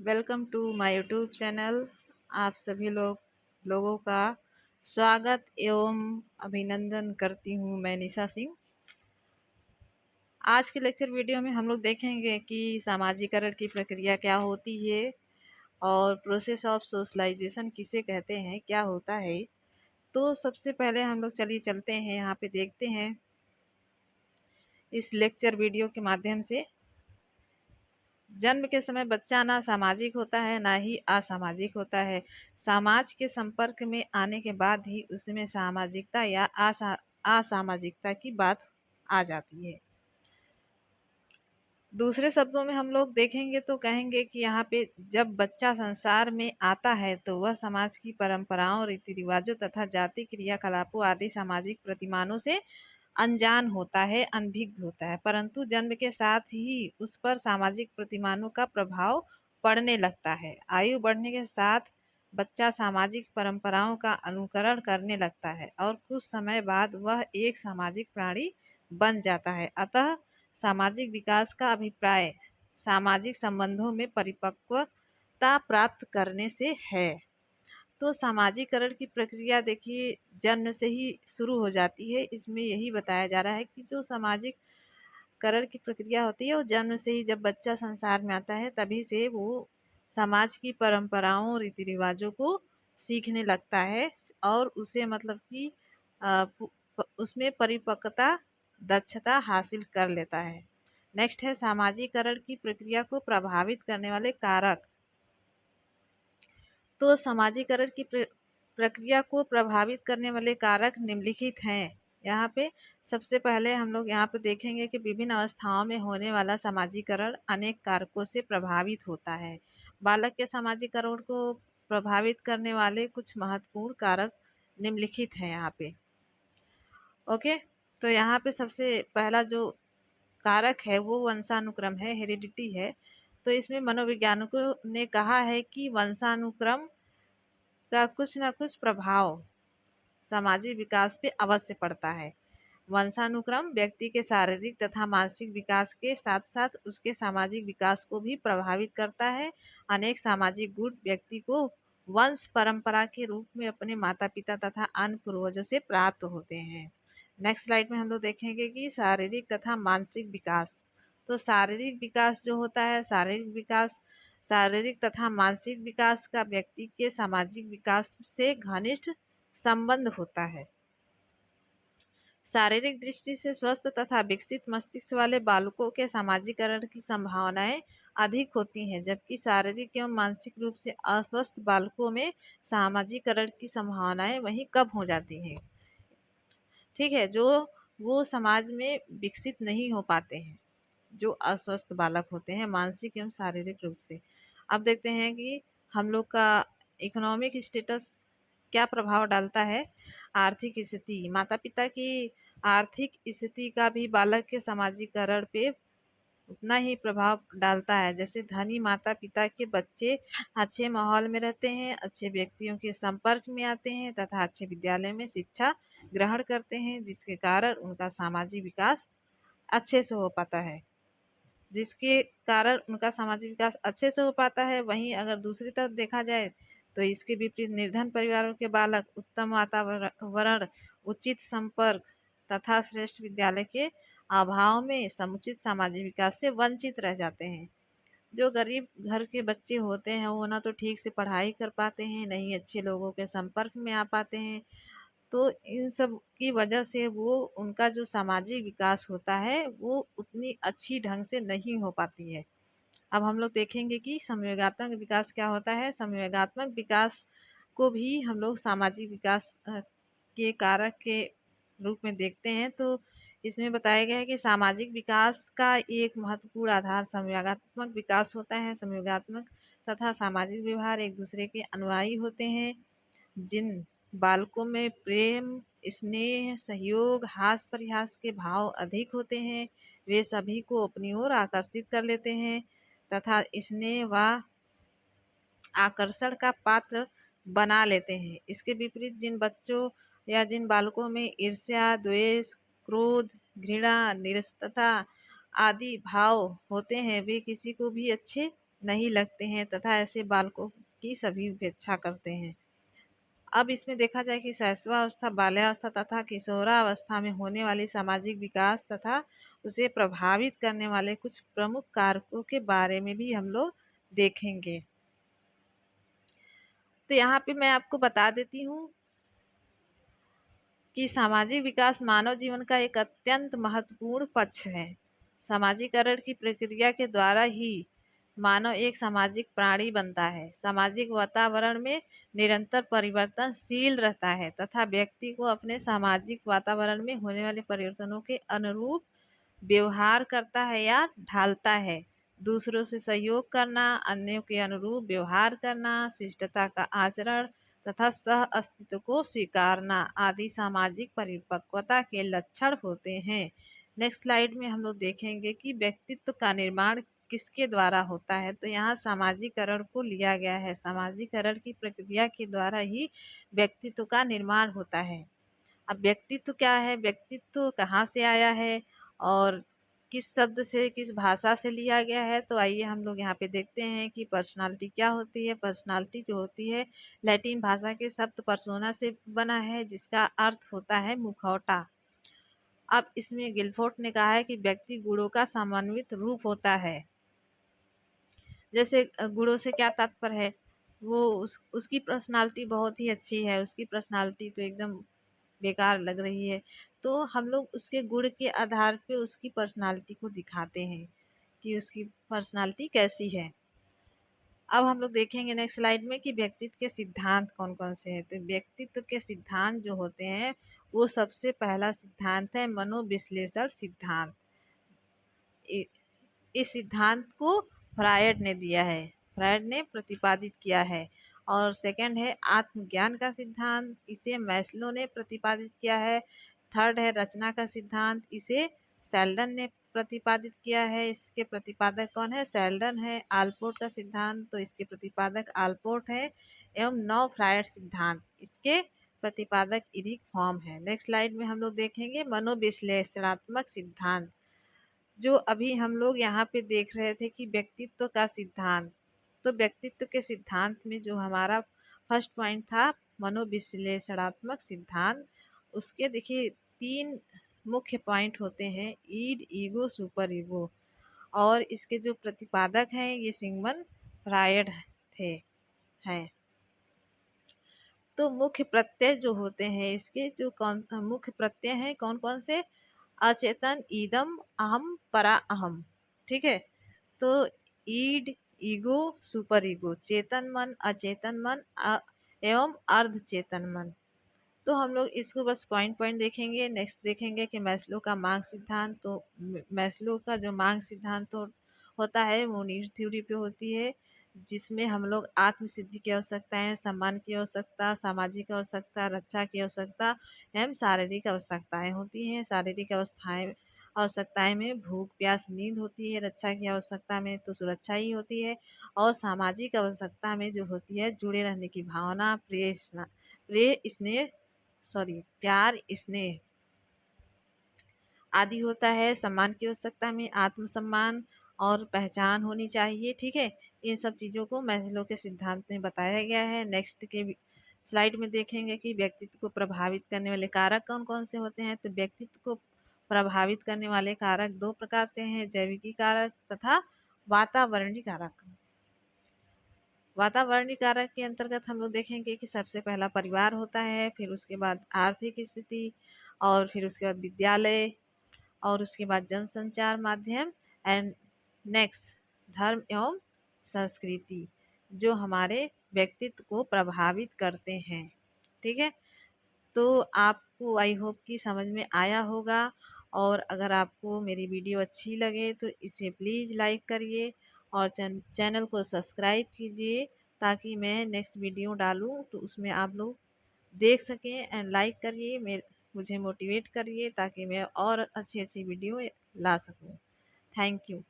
Welcome to my YouTube channel. आप सभी लोगों का स्वागत एवं अभिनंदन करती हूँ। मैं निशा सिंह। आज के लेक्चर वीडियो में हम लोग देखेंगे कि सामाजिकरण की प्रक्रिया क्या होती है और प्रोसेस ऑफ सोशलाइजेशन किसे कहते हैं, क्या होता है। तो सबसे पहले हम लोग चलिए चलते हैं, यहाँ पे देखते हैं इस लेक्चर वीडियो के माध्यम से। जन्म के समय बच्चा ना सामाजिक होता है ना ही असामाजिक होता है। समाज के संपर्क में आने के बाद ही उसमें सामाजिकता या असामाजिकता की बात आ जाती है। दूसरे शब्दों में हम लोग देखेंगे तो कहेंगे कि यहाँ पे जब बच्चा संसार में आता है तो वह समाज की परंपराओं, रीति रिवाजों तथा जाति क्रियाकलापों आदि सामाजिक प्रतिमानों से अनजान होता है, अनभिज्ञ होता है। परंतु जन्म के साथ ही उस पर सामाजिक प्रतिमानों का प्रभाव पड़ने लगता है। आयु बढ़ने के साथ बच्चा सामाजिक परंपराओं का अनुकरण करने लगता है और कुछ समय बाद वह एक सामाजिक प्राणी बन जाता है। अतः सामाजिक विकास का अभिप्राय सामाजिक संबंधों में परिपक्वता प्राप्त करने से है। तो सामाजिकरण की प्रक्रिया देखिए जन्म से ही शुरू हो जाती है। इसमें यही बताया जा रहा है कि जो सामाजिक करण की प्रक्रिया होती है वो जन्म से ही, जब बच्चा संसार में आता है तभी से वो समाज की परंपराओं, रीति रिवाजों को सीखने लगता है और उसे मतलब कि उसमें परिपक्वता, दक्षता हासिल कर लेता है। नेक्स्ट है सामाजिकरण की प्रक्रिया को प्रभावित करने वाले कारक। तो सामाजिकरण की प्रक्रिया को प्रभावित करने वाले कारक निम्नलिखित हैं। यहाँ पे सबसे पहले हम लोग यहाँ पे देखेंगे कि विभिन्न अवस्थाओं में होने वाला सामाजिकरण अनेक कारकों से प्रभावित होता है। बालक के सामाजिकरण को प्रभावित करने वाले कुछ महत्वपूर्ण कारक निम्नलिखित हैं यहाँ पे। ओके, तो यहाँ पे सबसे पहला जो कारक है वो वंशानुक्रम है, हेरिडिटी है। तो इसमें मनोवैज्ञानिकों ने कहा है कि वंशानुक्रम का कुछ न कुछ प्रभाव सामाजिक विकास पे अवश्य पड़ता है। वंशानुक्रम व्यक्ति के शारीरिक तथा मानसिक विकास के साथ साथ उसके सामाजिक विकास को भी प्रभावित करता है। अनेक सामाजिक गुण व्यक्ति को वंश परंपरा के रूप में अपने माता पिता तथा अन्य पूर्वजों से प्राप्त होते हैं। नेक्स्ट स्लाइड में हम लोग देखेंगे कि शारीरिक तथा मानसिक विकास। तो शारीरिक विकास जो होता है, शारीरिक तथा मानसिक विकास का व्यक्ति के सामाजिक विकास से घनिष्ठ संबंध होता है। शारीरिक दृष्टि से स्वस्थ तथा विकसित मस्तिष्क वाले बालकों के सामाजिकरण की संभावनाएं अधिक होती हैं, जबकि शारीरिक एवं मानसिक रूप से अस्वस्थ बालकों में सामाजिकरण की संभावनाएं वहीं कम हो जाती हैं। ठीक है, जो वो समाज में विकसित नहीं हो पाते हैं, जो अस्वस्थ बालक होते हैं मानसिक एवं शारीरिक रूप से। अब देखते हैं कि हम लोग का इकोनॉमिक स्टेटस क्या प्रभाव डालता है। आर्थिक स्थिति, माता पिता की आर्थिक स्थिति का भी बालक के सामाजिकरण पे उतना ही प्रभाव डालता है। जैसे धनी माता पिता के बच्चे अच्छे माहौल में रहते हैं, अच्छे व्यक्तियों के संपर्क में आते हैं तथा अच्छे विद्यालय में शिक्षा ग्रहण करते हैं, जिसके कारण उनका सामाजिक विकास अच्छे से हो पाता है। वहीं अगर दूसरी तरफ देखा जाए तो इसके विपरीत निर्धन परिवारों के बालक उत्तम वातावरण, उचित संपर्क तथा श्रेष्ठ विद्यालय के अभाव में समुचित सामाजिक विकास से वंचित रह जाते हैं। जो गरीब घर के बच्चे होते हैं वो ना तो ठीक से पढ़ाई कर पाते हैं, ना ही अच्छे लोगों के संपर्क में आ पाते हैं। तो इन सब की वजह से वो उनका जो सामाजिक विकास होता है वो उतनी अच्छी ढंग से नहीं हो पाती है। अब हम लोग देखेंगे कि संवेगात्मक विकास क्या होता है। संवेगात्मक विकास को भी हम लोग सामाजिक विकास के कारक के रूप में देखते हैं। तो इसमें बताया गया है कि सामाजिक विकास का एक महत्वपूर्ण आधार संवेगात्मक विकास होता है। संवेगात्मक तथा सामाजिक व्यवहार एक दूसरे के अनुयायी होते हैं। जिन बालकों में प्रेम, स्नेह, सहयोग, हास परिहास के भाव अधिक होते हैं वे सभी को अपनी ओर आकर्षित कर लेते हैं तथा स्नेह व आकर्षण का पात्र बना लेते हैं। इसके विपरीत जिन बच्चों या जिन बालकों में ईर्ष्या, द्वेष, क्रोध, घृणा, निरस्तता आदि भाव होते हैं वे किसी को भी अच्छे नहीं लगते हैं तथा ऐसे बालकों की सभी उपेक्षा करते हैं। अब इसमें देखा जाए कि शैशवावस्था, बाल्यावस्था तथा किशोरावस्था में होने वाली सामाजिक विकास तथा उसे प्रभावित करने वाले कुछ प्रमुख कारकों के बारे में भी हम लोग देखेंगे। तो यहाँ पे मैं आपको बता देती हूँ कि सामाजिक विकास मानव जीवन का एक अत्यंत महत्वपूर्ण पक्ष है। सामाजिकरण की प्रक्रिया के द्वारा ही मानव एक सामाजिक प्राणी बनता है। सामाजिक वातावरण में निरंतर परिवर्तनशील रहता है तथा व्यक्ति को अपने सामाजिक वातावरण में होने वाले परिवर्तनों के अनुरूप व्यवहार करता है या ढालता है। दूसरों से सहयोग करना, अन्यों के अनुरूप व्यवहार करना, शिष्टता का आचरण तथा सह अस्तित्व को स्वीकारना आदि सामाजिक परिपक्वता के लक्षण होते हैं। नेक्स्ट स्लाइड में हम लोग देखेंगे कि व्यक्तित्व का निर्माण किसके द्वारा होता है। तो यहाँ सामाजिकरण को लिया गया है। सामाजिकरण की प्रक्रिया के द्वारा ही व्यक्तित्व का निर्माण होता है। अब व्यक्तित्व क्या है, व्यक्तित्व कहाँ से आया है और किस शब्द से, किस भाषा से लिया गया है। तो आइए हम लोग यहाँ पे देखते हैं कि पर्सनालिटी क्या होती है। पर्सनालिटी जो होती है लैटिन भाषा के शब्द पर्सोना से बना है, जिसका अर्थ होता है मुखौटा। अब इसमें गिलफोर्ड ने कहा है कि व्यक्ति गुणों का समन्वित रूप होता है। जैसे गुणों से क्या तात्पर्य है, वो उसकी पर्सनालिटी बहुत ही अच्छी है, उसकी पर्सनालिटी तो एकदम बेकार लग रही है, तो हम लोग उसके गुण के आधार पे उसकी पर्सनालिटी को दिखाते हैं कि उसकी पर्सनालिटी कैसी है। अब हम लोग देखेंगे नेक्स्ट स्लाइड में कि व्यक्तित्व के सिद्धांत कौन कौन से हैं। तो व्यक्तित्व के सिद्धांत जो होते हैं वो सबसे पहला सिद्धांत है मनोविश्लेषण सिद्धांत। इस सिद्धांत को फ्रायड ने दिया है, फ्रायड ने प्रतिपादित किया है। और सेकंड है आत्मज्ञान का सिद्धांत, इसे मैस्लो ने प्रतिपादित किया है। थर्ड है रचना का सिद्धांत, इसे सेल्डन ने प्रतिपादित किया है। इसके प्रतिपादक कौन है, सेल्डन है। आलपोर्ट का सिद्धांत, तो इसके प्रतिपादक आलपोर्ट है। एवं नौ फ्रायड सिद्धांत, इसके प्रतिपादक इरिक फॉर्म है। नेक्स्ट स्लाइड में हम लोग देखेंगे मनोविश्लेषणात्मक सिद्धांत, जो अभी हम लोग यहाँ पे देख रहे थे कि व्यक्तित्व का सिद्धांत। तो व्यक्तित्व के सिद्धांत में जो हमारा फर्स्ट पॉइंट था मनोविश्लेषणात्मक सिद्धांत, उसके देखिए 3 मुख्य पॉइंट होते हैं, ईड, ईगो, सुपर ईगो। और इसके जो प्रतिपादक हैं ये सिगमंड फ्रायड थे हैं। तो मुख्य प्रत्यय जो होते हैं इसके जो कौन मुख्य प्रत्यय हैं कौन कौन से, अचेतन, ईदम, अहम, परा अहम। ठीक है, तो ईड, ईगो, सुपर ईगो, चेतन मन, अचेतन मन एवं अर्ध चेतन मन। तो हम लोग इसको बस पॉइंट पॉइंट देखेंगे। नेक्स्ट देखेंगे कि मैस्लो का मांग सिद्धांत। तो मैस्लो का जो मांग सिद्धांत तो होता है वो नीड थ्योरी पे होती है, जिसमें हम लोग आत्म सिद्धि की आवश्यकताएं, सम्मान की आवश्यकता, सामाजिक आवश्यकता, रक्षा की आवश्यकता एवं शारीरिक आवश्यकताएं होती हैं। शारीरिक आवश्यकताएं में भूख, प्यास, नींद होती है। रक्षा की आवश्यकता में तो सुरक्षा ही होती है। और सामाजिक आवश्यकता में जो होती है जुड़े रहने की भावना, प्रेम, स्नेह, प्यार, स्नेह आदि होता है। सम्मान की आवश्यकता में आत्मसम्मान और पहचान होनी चाहिए। ठीक है, इन सब चीज़ों को मैस्लो के सिद्धांत में बताया गया है। नेक्स्ट के स्लाइड में देखेंगे कि व्यक्तित्व को प्रभावित करने वाले कारक कौन कौन से होते हैं। तो व्यक्तित्व को प्रभावित करने वाले कारक 2 प्रकार से हैं, जैविकी कारक तथा वातावरणीय कारक। वातावरणीय कारक के अंतर्गत हम लोग देखेंगे कि सबसे पहला परिवार होता है, फिर उसके बाद आर्थिक स्थिति, और फिर उसके बाद विद्यालय, और उसके बाद जनसंचार माध्यम, एंड नेक्स्ट धर्म एवं संस्कृति, जो हमारे व्यक्तित्व को प्रभावित करते हैं। ठीक है, तो आपको आई होप कि समझ में आया होगा। और अगर आपको मेरी वीडियो अच्छी लगे तो इसे प्लीज़ लाइक करिए और चैनल को सब्सक्राइब कीजिए, ताकि मैं नेक्स्ट वीडियो डालूँ तो उसमें आप लोग देख सकें। एंड लाइक करिए, मुझे मोटिवेट करिए ताकि मैं और अच्छी अच्छी वीडियो ला सकूँ। Thank you.